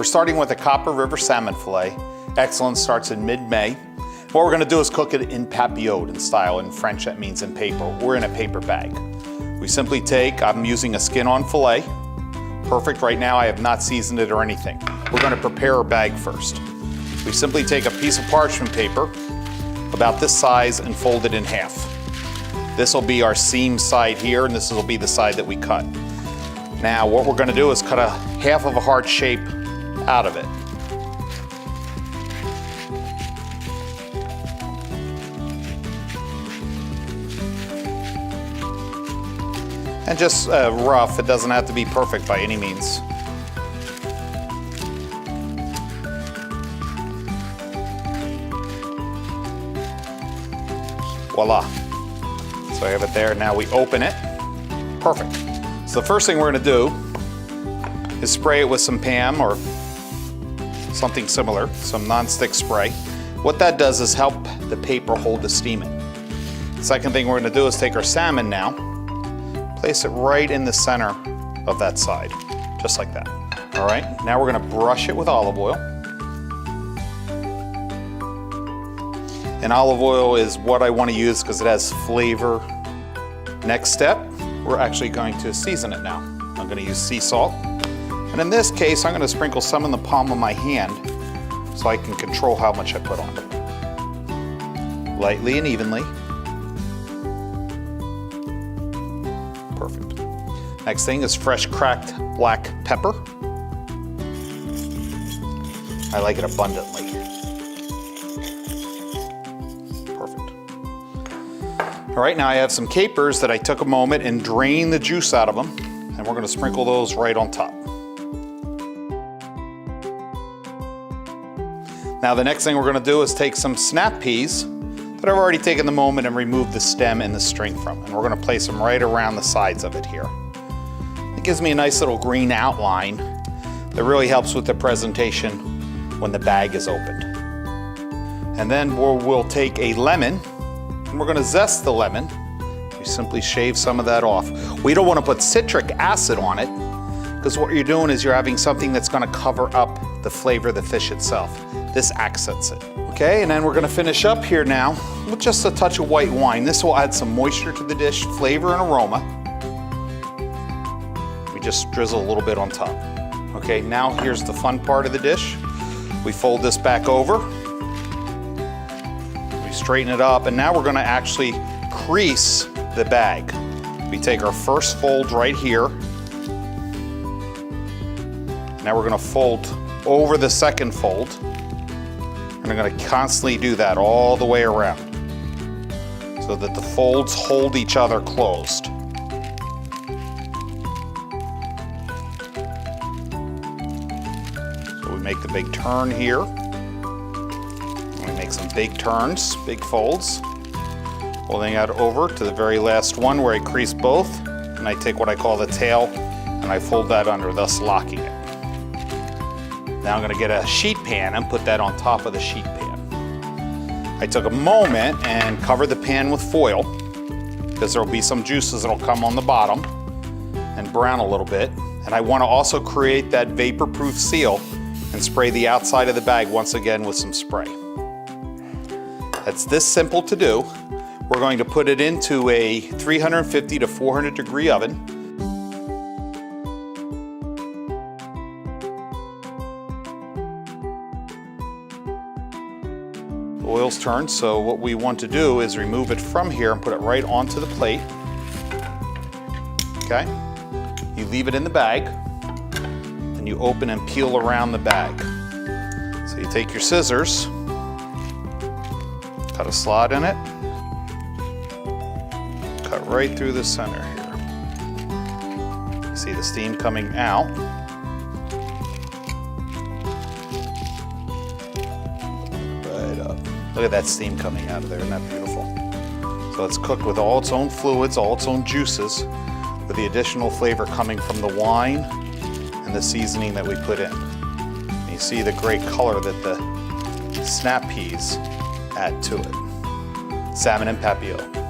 We're starting with a Copper River salmon fillet. Excellence starts in mid-May. What we're gonna do is cook it in papillote in style. In French, that means in paper. We're in a paper bag. We simply take, I'm using a skin-on fillet. Perfect right now, I have not seasoned it or anything. We're gonna prepare our bag first. We simply take a piece of parchment paper, about this size, and fold it in half. This will be our seam side here, and this will be the side that we cut. Now, what we're gonna do is cut a half of a heart shape out of it. And just rough, it doesn't have to be perfect by any means. Voila. So I have it there, now we open it. Perfect. So the first thing we're gonna do is spray it with some PAM or something similar, some non-stick spray. What that does is help the paper hold the steam in. The second thing we're gonna do is take our salmon now, place it right in the center of that side, just like that. All right, now we're gonna brush it with olive oil. And olive oil is what I wanna use because it has flavor. Next step, we're actually going to season it now. I'm gonna use sea salt. And in this case, I'm gonna sprinkle some in the palm of my hand so I can control how much I put on. Lightly and evenly. Perfect. Next thing is fresh cracked black pepper. I like it abundantly. Perfect. All right, now I have some capers that I took a moment and drained the juice out of them, and we're gonna sprinkle those right on top. Now the next thing we're gonna do is take some snap peas that I've already taken the moment and removed the stem and the string from, and we're gonna place them right around the sides of it here. It gives me a nice little green outline that really helps with the presentation when the bag is opened. And then we'll take a lemon and we're gonna zest the lemon. We simply shave some of that off. We don't wanna put citric acid on it because what you're doing is you're having something that's gonna cover up the flavor of the fish itself. This accents it. Okay, and then we're gonna finish up here now with just a touch of white wine. This will add some moisture to the dish, flavor and aroma. We just drizzle a little bit on top. Okay, now here's the fun part of the dish. We fold this back over. We straighten it up, and now we're gonna actually crease the bag. We take our first fold right here. Now we're gonna fold over the second fold. And I'm gonna constantly do that all the way around so that the folds hold each other closed. So we make the big turn here. And we make some big turns, big folds. Holding that over to the very last one where I crease both. And I take what I call the tail and I fold that under, thus locking it. Now I'm gonna get a sheet pan and put that on top of the sheet pan. I took a moment and covered the pan with foil because there'll be some juices that'll come on the bottom and brown a little bit. And I wanna also create that vapor-proof seal and spray the outside of the bag once again with some spray. That's this simple to do. We're going to put it into a 350 to 400 degree oven. The oil's turned, so what we want to do is remove it from here and put it right onto the plate. Okay? You leave it in the bag, and you open and peel around the bag. So you take your scissors, cut a slot in it, cut right through the center here. You see the steam coming out. Look at that steam coming out of there, isn't that beautiful? So it's cooked with all its own fluids, all its own juices, with the additional flavor coming from the wine and the seasoning that we put in. And you see the great color that the snap peas add to it. Salmon and Papillote.